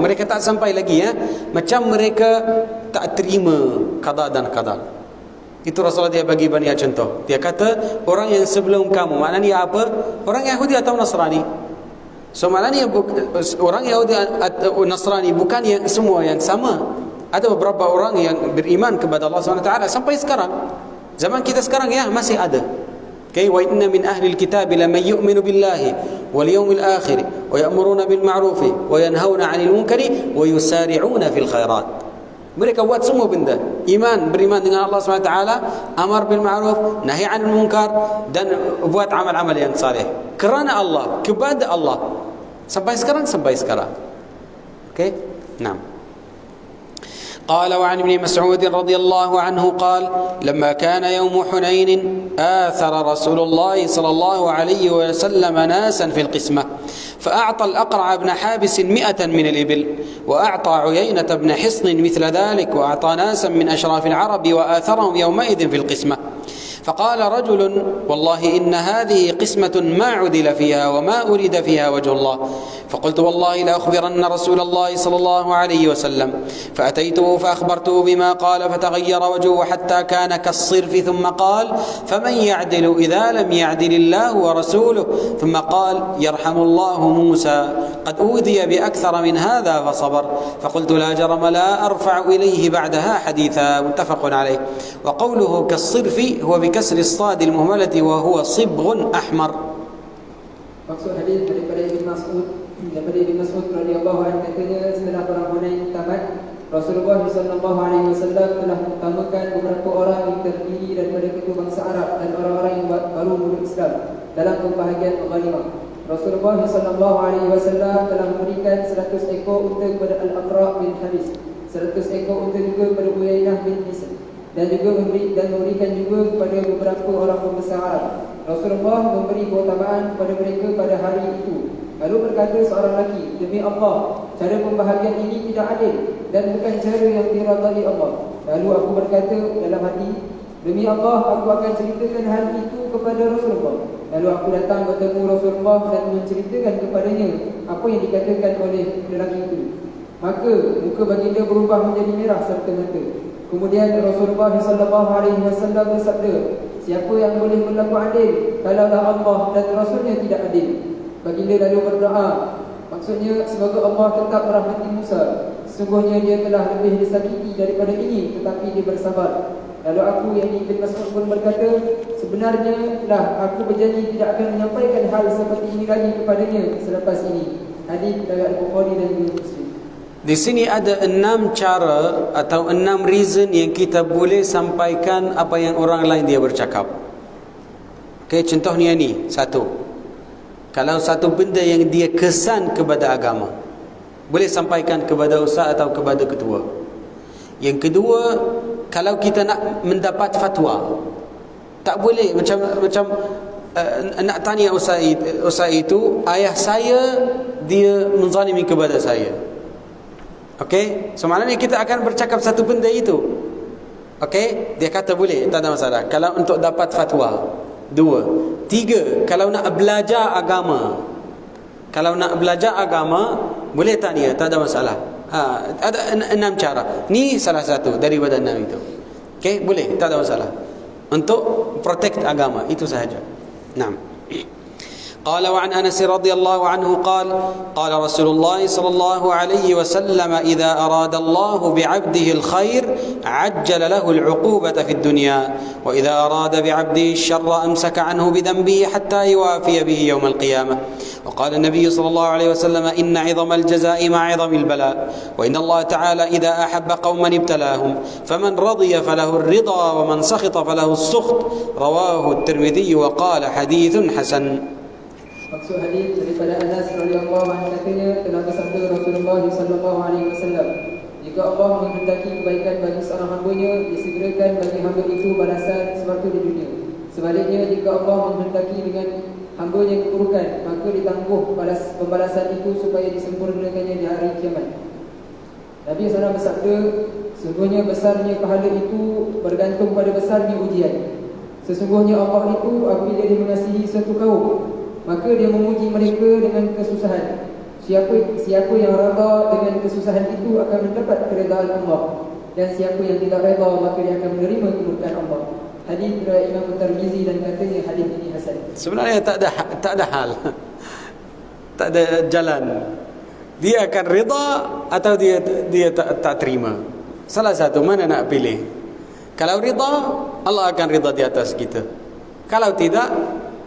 mereka tak sampai lagi ya. Macam mereka tak terima qada dan qadar. Itu Rasulullah dia bagi banyak contoh. Dia kata orang yang sebelum kamu, maknanya apa? Orang Yahudi atau Nasrani. So maknanya orang Yahudi atau Nasrani bukan yang semua yang sama. Ada beberapa orang yang beriman kepada Allah SWT sampai sekarang. Zaman kita sekarang ya masih ada. Okay, wa inna min ahli alkitab laman yu'minu billahi wal yawmil akhir wa ya'muruna bil ma'ruf wa yanhauna 'anil munkari wa yusari'una fil khairat. Mereka buat semua benda. Beriman dengan Allah SWT, amar bil ma'ruf, nahi 'anil munkar dan buat amal-amal yang saleh. Kerana Allah, kepada Allah. Sampai sekarang. Okay? Nah. قال وعن ابن مسعود رضي الله عنه قال لما كان يوم حنين آثر رسول الله صلى الله عليه وسلم ناسا في القسمة فأعطى الأقرع بن حابس 100 من الإبل وأعطى عيينة بن حصن مثل ذلك وأعطى ناسا من أشراف العرب وآثرهم يومئذ في القسمة فقال رجل والله إن هذه قسمة ما عدل فيها وما أريد فيها وجه الله فقلت والله لأخبرن رسول الله صلى الله عليه وسلم فأتيته فأخبرته بما قال فتغير وجهه حتى كان كالصرف ثم قال فمن يعدل إذا لم يعدل الله ورسوله ثم قال يرحم الله موسى قد أوذي بأكثر من هذا فصبر فقلت لا جرم لا أرفع إليه بعدها حديثا متفق عليه وقوله كالصرف هو بكسر الصاد المهملة وهو صبغ أحمر.
Maksud hadis daripada Ibn Mas'ud radhiyallahu anhu katanya setelah perang Hunain tamat, Rasulullah sallallahu alaihi wasallam telah mengutamakan beberapa orang yang terdiri daripada kedua bangsa Arab dan orang-orang yang baru masuk Islam dalam pembahagian ghanimah. Rasulullah sallallahu alaihi wasallam telah memberikan 100 ekor unta kepada Al-Aqra' bin Habis, 100 ekor unta juga kepada Uyainah bin Hisn dan memberikan juga kepada beberapa orang pembesar Arab. Rasulullah memberi keutamaan kepada mereka pada hari itu. Lalu berkata seorang lelaki, demi Allah, cara pembahagian ini tidak adil dan bukan cara yang diridai Allah. Lalu aku berkata dalam hati, demi Allah, aku akan ceritakan hal itu kepada Rasulullah. Lalu aku datang bertemu Rasulullah dan menceritakan kepadanya apa yang dikatakan oleh lelaki itu. Maka muka baginda berubah menjadi merah serta mata. Kemudian Rasulullah SAW bersabda, siapa yang boleh berlaku adil kalaulah Allah dan Rasulnya tidak adil? Baginda lalu berdoa, maksudnya semoga Allah tetap merahmati Musa. Sesungguhnya dia telah lebih disakiti daripada ini, tetapi dia bersabar. Lalu aku yang Ibn Mas'ud pun berkata, sebenarnya lah aku berjanji tidak akan menyampaikan hal seperti ini lagi kepadanya selepas ini. Hadis riwayat Bukhari dan Muslim.
Di sini ada 6 cara atau 6 reason yang kita boleh sampaikan apa yang orang lain dia bercakap. Okey, contohnya ni. 1. Kalau satu benda yang dia kesan kepada agama, boleh sampaikan kepada ustaz atau kepada ketua. Yang kedua, kalau kita nak mendapat fatwa, tak boleh macam nak tanya ustaz itu, ayah saya dia menzalimi kepada saya. Okey, so maknanya kita akan bercakap satu benda itu. Okey, dia kata boleh, tak ada masalah. Kalau untuk dapat fatwa. 2. 3, kalau nak belajar agama. Kalau nak belajar agama, boleh tanya, tak ada masalah. Ada 6 cara. Ni salah satu daripada 6 itu. Okey, boleh, tak ada masalah. Untuk protect agama, itu sahaja. 6. قال وعن أنس رضي الله عنه قال قال رسول الله صلى الله عليه وسلم إذا أراد الله بعبده الخير عجل له العقوبة في الدنيا وإذا أراد بعبده الشر أمسك عنه بذنبه حتى يوافي به يوم القيامة. وقال النبي صلى الله عليه وسلم إن عظم الجزاء مع عظم البلاء وإن الله تعالى إذا أحب قوما ابتلاهم فمن رضي فله الرضا ومن سخط فله السخط. رواه الترمذي وقال حديث حسن.
Maksud hadis daripada Anas radhiyallahu anhu katanya telah bersabda Rasulullah sallallahu alaihi wasallam, jika Allah menghendaki kebaikan bagi seorang hamba-Nya, disegerakan bagi hamba itu balasan sewaktu di dunia. Sebaliknya, jika Allah menghendaki dengan hamba-Nya keburukan, maka ditangguh pembalasan itu supaya disempurnakannya di hari kiamat. Nabi SAW bersabda, sesungguhnya besarnya pahala itu bergantung pada besarnya ujian. Sesungguhnya Allah itu apabila Dia mengasihi suatu kaum, maka Dia memuji mereka dengan kesusahan. Siapa yang redha dengan kesusahan itu akan mendapat keredaan Allah, dan siapa yang tidak redha maka dia akan menerima kemurkaan Allah. Hadis riwayat Imam Tirmizi dan katanya hadis ini hasan.
Sebenarnya tak ada hal. Tak ada jalan. Dia akan redha atau dia tak terima. Salah satu, mana nak pilih? Kalau redha, Allah akan redha di atas kita. Kalau tidak,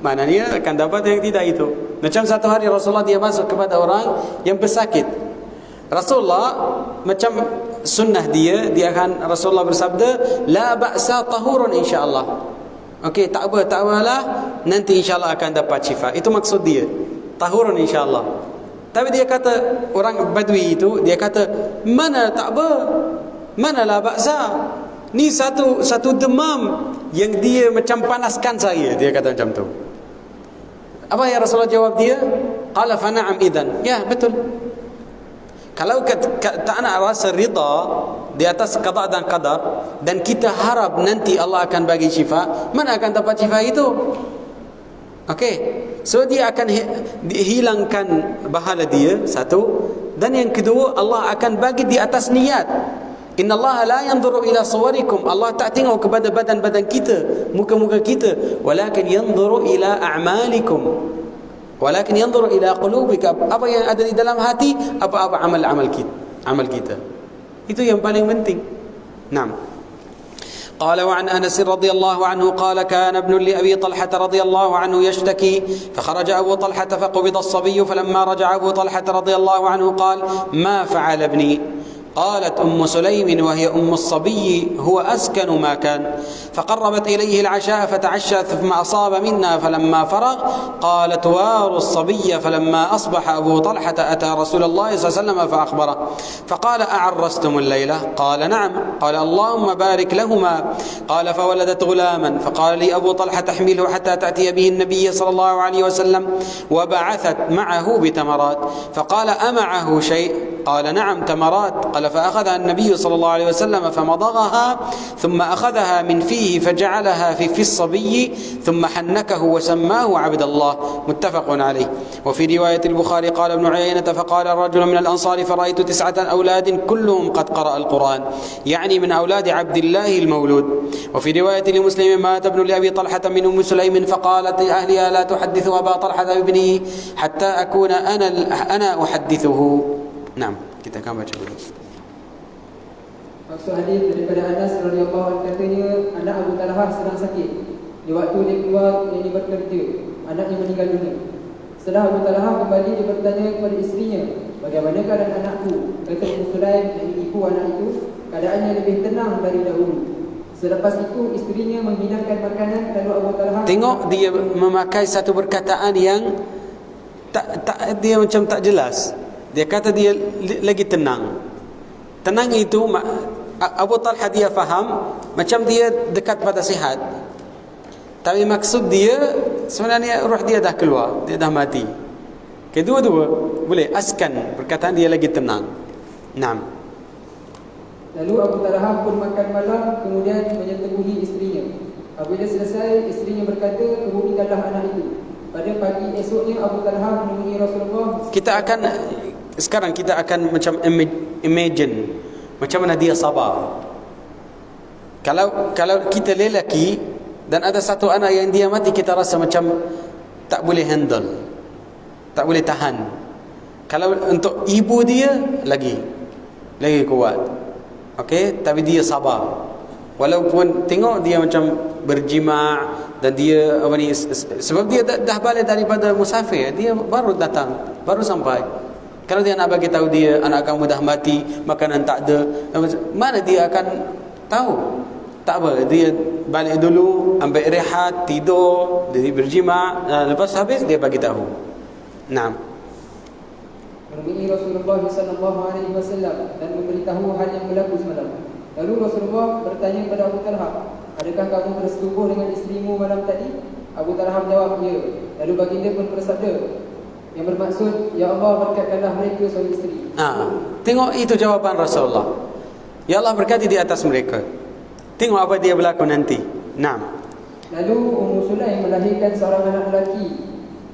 maknanya akan dapat yang tidak itu. Macam satu hari Rasulullah dia masuk kepada orang yang pesakit. Rasulullah macam sunnah dia akan Rasulullah bersabda, la ba'sa tahurun insya-Allah. Okey, tak apalah, nanti insya-Allah akan dapat syifa. Itu maksud dia. Tahurun insya-Allah. Tapi dia kata, orang Badui itu dia kata, mana tak apa? Mana la ba'sa? Ni satu demam yang dia macam panaskan saya, dia kata macam tu. Apa yang Rasulullah jawab dia? Qala fa na'am idzan. Ya, betul. Kalau tak nak rasa rida di atas qada dan qadar, dan kita harap nanti Allah akan bagi syifa, mana akan dapat syifa itu? Okey. So dia akan hilangkan pahala dia, satu, dan yang kedua Allah akan bagi di atas niat. Inna Allah la yanzuru ila suwarikum. Allah tak tengok kepada badan-badan kita, muka-muka kita, walakin yanzuru ila a'malikum. Walakin yanzuru ila qulubika. Apa yang ada di dalam hati, apa-apa amal kita. Itu yang paling penting. Naam. قال وعن أنس رضي الله عنه قال كان ابن لأبي طلحة رضي الله عنه يشتكي فخرج أبو طلحة فقبض الصبي فلما رجع أبو طلحة رضي الله عنه قال ما فعل ابني؟ قالت سليم وهي الصبي هو أسكن ما كان فقربت إليه العشاء فتعشى ثم أصاب منا فلما فرغ قالت وار الصبي فلما أصبح أبو طلحة أتى رسول الله صلى الله عليه وسلم فأخبره فقال أعرستم الليلة؟ قال نعم. قال اللهم بارك لهما. قال فولدت غلاما فقال لي أبو طلحة تحمله حتى تأتي به النبي صلى الله عليه وسلم وبعثت معه بتمرات فقال أمعه شيء؟ قال نعم تمرات. قال فأخذها النبي صلى الله عليه وسلم فمضغها ثم أخذها من فيه فجعلها في الصبي ثم حنكه وسماه عبد الله. متفق عليه. وفي رواية البخاري قال ابن عيينة فقال الرجل من الأنصار فرأيت 9 أولاد كلهم قد قرأ القرآن، يعني من أولاد عبد الله المولود. وفي رواية لمسلم مات ابن لأبي طلحة من سليم فقالت أهلها لا تحدث أبا طلحة بابنه حتى أكون أنا أحدثه. نعم. Kita akan baca dulu.
Maksud hadis daripada Anas radhiyallahu anhu katanya, anak Abu Talhah sedang sakit. Di waktu dia keluar yang dia bekerja, anaknya meninggal dunia. Setelah Abu Talhah kembali, dia bertanya kepada isterinya, bagaimana keadaan anakku? Kata Ummu Sulaim, ibu anak itu, keadaannya lebih tenang dari dahulu. Selepas itu isterinya menghidangkan makanan, lalu Abu Talhah
tengok dia memakai satu perkataan yang dia macam tak jelas. Dia kata dia lagi tenang. Tenang itu Abu Talha dia faham macam dia dekat pada sihat. Tapi maksud dia sebenarnya roh dia dah keluar, dia dah mati. Kedua-dua boleh askan, perkataan dia lagi tenang. Naam.
Lalu Abu Talha pun makan malam, kemudian menyetubuhi isterinya. Apabila selesai, isterinya berkata, kebumikanlah anak itu. Pada pagi esoknya Abu Talha menemui Rasulullah. Sekarang kita akan macam imagine macam mana dia sabar. Kalau kita lelaki dan ada satu anak yang dia mati, kita rasa macam
tak boleh handle, tak boleh tahan. Kalau untuk ibu dia lagi kuat. Okey, tapi dia sabar. Walaupun tengok dia macam berjima' dan dia apa ni, sebab dia dah balik daripada musafir, dia baru datang, baru sampai. Kalau dia nak bagi tahu dia anak kamu dah mati, makanan tak ada, mana dia akan tahu? Tak apa, dia balik dulu, ambil rehat, tidur, dia berjima', lepas habis dia bagi tahu. Naam.
Menemui Rasulullah SAW dan memberitahu hal yang berlaku semalam. Lalu Rasulullah bertanya kepada Abu Talha, adakah kamu bersetubuh dengan isterimu malam tadi? Abu Talha menjawab, ya. Lalu baginda pun bersabda, yang bermaksud, ya Allah berkatkanlah mereka suami isteri.
Tengok itu jawapan Rasulullah. Ya Allah berkati di atas mereka. Tengok apa dia berlaku nanti. Naam.
Lalu Ummu Sulaim melahirkan seorang anak lelaki.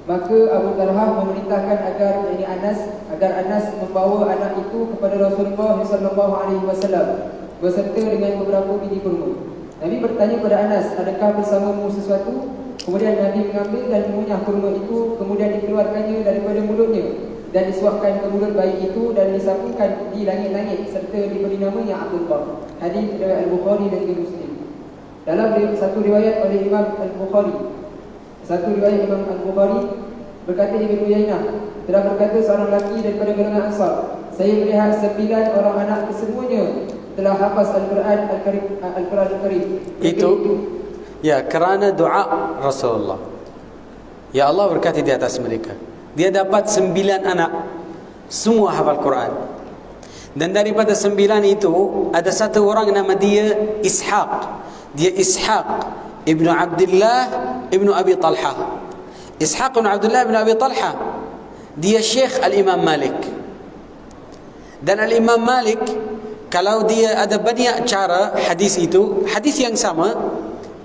Maka Abu Talha memerintahkan agar Anas membawa anak itu kepada Rasulullah SAW beserta dengan beberapa biji kurma. Nabi bertanya kepada Anas, adakah bersamamu sesuatu? Kemudian Nabi mengambil dan mengunyah kurma itu, kemudian dikeluarkannya daripada mulutnya dan disuapkan ke mulut bayi itu dan disapukan di langit-langit serta diberi namanya Abdullah. Hadis riwayat Al-Bukhari dan Muslim. Dalam satu riwayat oleh Imam Al-Bukhari, berkata Ibnu Uyainah telah berkata seorang lelaki daripada golongan Ansar, saya melihat 9 orang anak kesemuanya telah hafaz Al-Quran Al-Karim.
Itu ya kerana doa Rasulullah. Ya Allah berkati di atas mereka. Dia dapat 9 anak, semua hafal Quran. Dan daripada 9 itu ada satu orang nama dia Ishaq. Dia Ishaq ibnu Abdullah ibnu Abi Talha. Ishaq ibnu Abdullah ibnu Abi Talha, dia Syekh Al-Imam Malik. Dan Al-Imam Malik, kalau dia ada banyak cara hadis itu, hadis yang sama,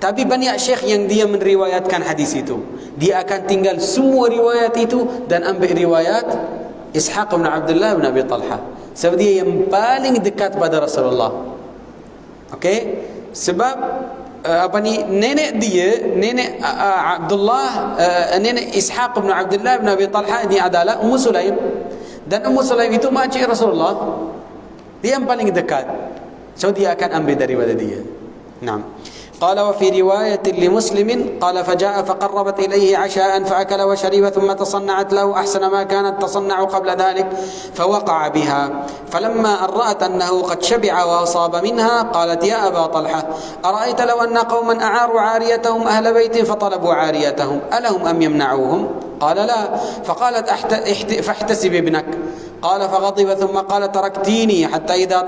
tapi banyak syekh yang dia meriwayatkan hadis itu, dia akan tinggal semua riwayat itu dan ambil riwayat Ishaq ibnu Abdullah ibnu Abi Talha. Sebab dia yang paling dekat pada Rasulullah. Okey? Sebab nenek Abdullah, nenek Ishaq bin Abdullah bin Abi Talha ini adalah Ummu Sulaim, dan Ummu Sulaim itu makcik Rasulullah, dia yang paling dekat, so dia akan ambil daripada dia. Naam. قال وفي رواية لمسلم قال فجاء فقربت إليه عشاء فأكل وشرب ثم تصنعت له أحسن ما كانت تصنع قبل ذلك فوقع بها فلما أن رأت أنه قد شبع وأصاب منها قالت يا أبا طلحة أرأيت لو أن قوما أعاروا عاريتهم أهل بيت فطلبوا عاريتهم ألهم أم يمنعوهم؟ قال لا. فقالت فاحتسب ابنك. قال فغضب ثم قال تركتيني حتى إذا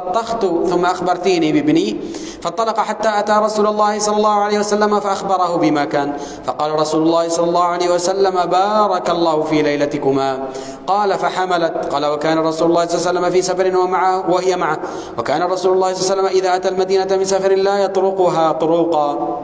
طلقت ثم أخبرتيني بابني فانطلق حتى أتى رسول الله صلى الله عليه وسلم فأخبره بما كان فقال رسول الله صلى الله عليه وسلم بارك الله في ليلتكما. قال فحملت. قال وكان رسول الله صلى الله عليه وسلم في سفر وهي معه وكان رسول الله صلى الله عليه وسلم إذا أتى المدينة من سفر لا يطرقها طروقا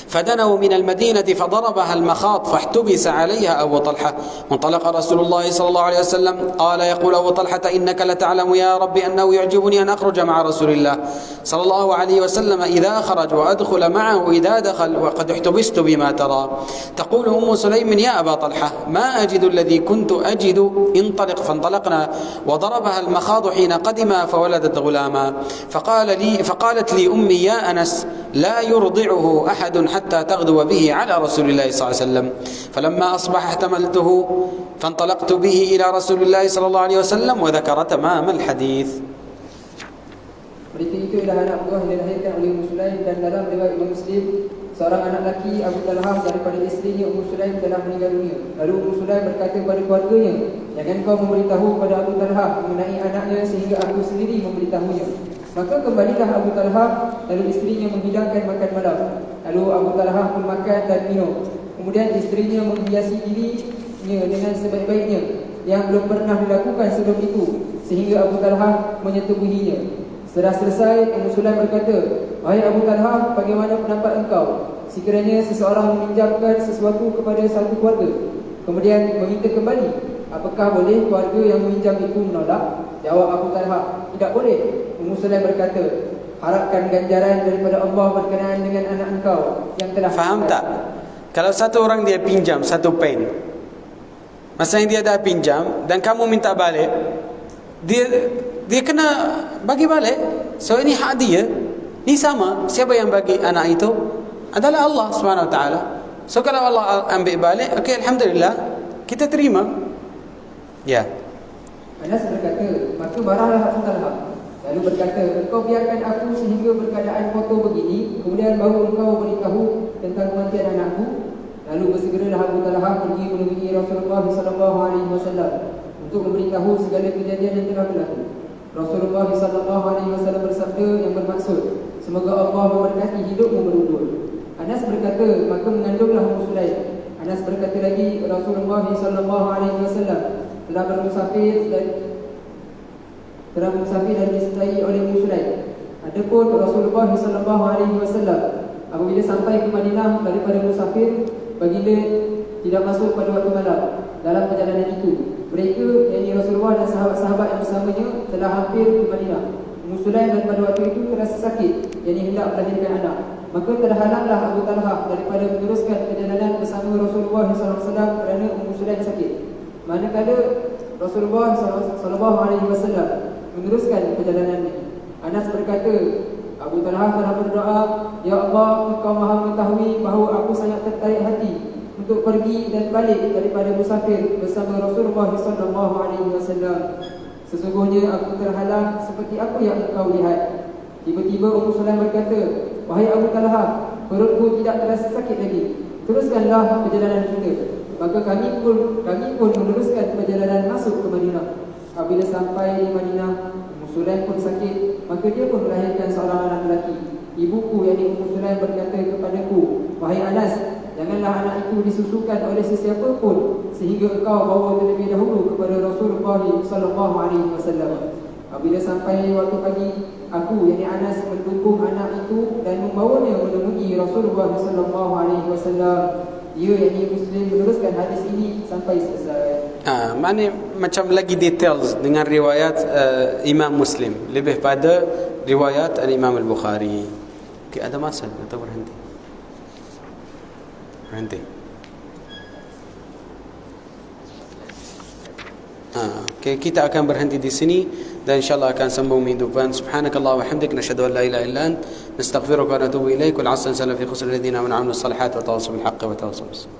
فدنوا من المدينة فضربها المخاض فاحتبس عليها أبو طلحة. وانطلق رسول الله صلى الله عليه وسلم قال يقول أبو طلحة إنك لتعلم يا ربي أنه يعجبني أن أخرج مع رسول الله صلى الله عليه وسلم إذا خرج وأدخل معه إذا دخل وقد احتبست بما ترى. تقول أم سليم يا أبا طلحة ما أجد الذي كنت أجد انطلق. فانطلقنا وضربها المخاض حين قدم فولدت غلاما. فقالت لي أمي يا أنس لا يرضعه أحد حتى تغدو به على رسول الله صلى الله عليه وسلم. فلما أصبح احتملته فانطلقت به إلى رسول الله صلى الله عليه وسلم وذكر تمام الحديث.
Berita itu ialah anak buah yang dilahirkan oleh Ummu Sulaim, dan dalam riwayat Imam Muslim, seorang anak lelaki Abu Talha daripada isterinya Ummu Sulaim telah meninggal dunia. Lalu Ummu Sulaim berkata kepada keluarganya, jangan kau memberitahu kepada Abu Talha mengenai anaknya sehingga aku sendiri memberitahunya. Maka kembalilah Abu Talha, lalu isterinya menghidangkan makan malam. Lalu Abu Talha pun makan dan minum. Kemudian isterinya menghiasi dirinya dengan sebaik-baiknya yang belum pernah dilakukan sebelum itu, sehingga Abu Talha menyetubuhinya. Setelah selesai, Ummu Sulaim berkata, wahai Abu Talha, bagaimana pendapat engkau sekiranya seseorang meminjamkan sesuatu kepada satu keluarga, kemudian meminta kembali? Apakah boleh keluarga yang meminjam itu menolak? Jawab Abu Talha, tidak boleh. Ummu Sulaim berkata, harapkan ganjaran daripada Allah berkenaan dengan anak engkau yang telah.
Faham tak? Kalau satu orang dia pinjam satu pen, masa yang dia dah pinjam dan kamu minta balik, dia kena bagi balik. So ini hak dia. Ini sama, siapa yang bagi anak itu? Adalah Allah SWT. So kalau Allah ambil balik, okey, alhamdulillah, kita terima. Ya.
Anas berkata, maka marahlah Abu Talha. Lalu berkata, engkau biarkan aku sehingga berkeadaan kotor begini, kemudian baru engkau beritahu tentang kematian anakku. Lalu bersegeralah Abu Talha pergi menemui Rasulullah SAW untuk memberitahu segala kejadian yang telah berlaku. Rasulullah SAW bersabda yang bermaksud, semoga Allah memberkati hidupmu berdua. Anas berkata, maka mengandunglah Ummu Sulaim. Anas berkata lagi, Rasulullah SAW telah bermusafir dan disertai oleh Ummu Sulaim. Adapun Rasulullah SAW apabila sampai ke Madinah daripada musafir, baginda tidak masuk pada waktu malam dalam perjalanan itu. Mereka, yakni Rasulullah dan sahabat-sahabat yang bersamanya telah hampir ke Madinah. Ummu Sulaim dan pada waktu itu terasa sakit, yakni hendak melahirkan anak. Maka terhalanglah Abu Talha daripada meneruskan perjalanan bersama Rasulullah SAW kerana Ummu Sulaim sakit. Manakala Rasulullah SAW meneruskan perjalanannya, Anas berkata, Abu Talha telah berdoa, Ya Allah, Engkau maha mengetahui bahawa aku sangat tertarik hati untuk pergi dan balik daripada musafir bersama Rasulullah SAW. Sesungguhnya aku terhalang seperti apa yang engkau lihat. Tiba-tiba Ummu Sulaim berkata, wahai Abu Talha, perutku tidak terasa sakit lagi. Teruskanlah perjalanan kita. Maka kami pun meneruskan perjalanan masuk ke Madinah. Apabila sampai di Madinah, Ummu Sulaim pun sakit, maka dia pun melahirkan seorang anak lelaki. Ibuku, yakni Ummu Sulaim, berkata kepadaku, wahai Anas, janganlah anak itu disusukan oleh sesiapa pun sehingga engkau bawa terlebih dahulu kepada Rasulullah SAW. Apabila sampai waktu pagi, aku, yakni Anas, mendukung anak itu dan membawanya menemui Rasulullah SAW. Ia, yakni Muslim, meneruskan hadis ini sampai selesai.
Mana macam lagi details dengan riwayat Imam Muslim lebih pada riwayat Imam Al-Bukhari. Okay, ada masa atau berhenti? Berhenti. Okay, kita akan berhenti di sini dan insyaallah akan sambung minggu depan. Subhanakallah wa hamdika nashhadu an la ilaha illa ant nastaghfiruka wa natubu ilaik wal 'asr fi khusr alladhina amanu bis salihati wa tawassaw bil haqqi wa tawassaw bis sabr.